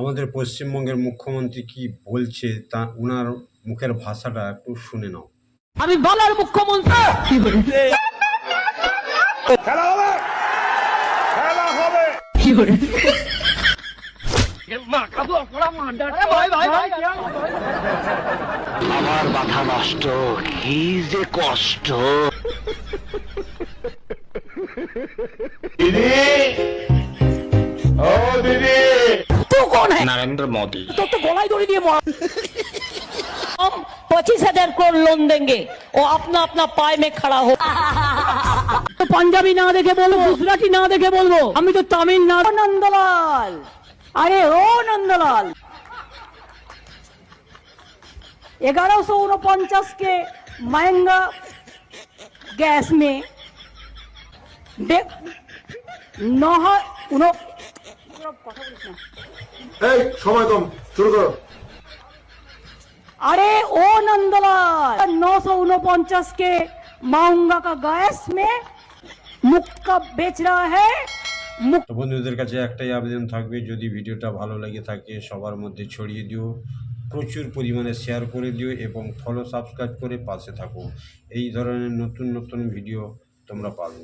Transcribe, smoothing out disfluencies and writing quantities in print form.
আমাদের পশ্চিমবঙ্গের মুখ্যমন্ত্রী কি বলছে তা ওনার মুখের ভাষাটা একটু শুনে নাও। আমি বলার মুখ্যমন্ত্রী খেলা হবে, খেলা হবে। আমার মাথা নষ্ট, কি যে কষ্ট। দিদি, ও দিদি, तू कौन है? नरेंद्र मोदी। तो गोलाई दौड़ी दिए हम 25,000 करोड़ लोन देंगे वो अपना अपना पाए में खड़ा हो। तो पंजाबी ना देखे बोलो, गुजराती ना देखे बोलो, हमें तो तमिलनाडु। नंदलाल, अरे ओ नंदलाल, 1149 के महंगा गैस में সময় কম, শুরু করো। अरे ओ नंदलाल, 949 के महंगा का गैस में मुक्का बेच रहा है। তো বন্ধুদের কাছে একটাই আবেদন থাকবে, যদি ভিডিওটা ভালো লাগে থাকে সবার মধ্যে ছড়িয়ে দিও, প্রচুর পরিমাণে শেয়ার করে দিও এবং ফলো সাবস্ক্রাইব করে পাশে থাকো। এই ধরনের নতুন নতুন ভিডিও তোমরা পাবে।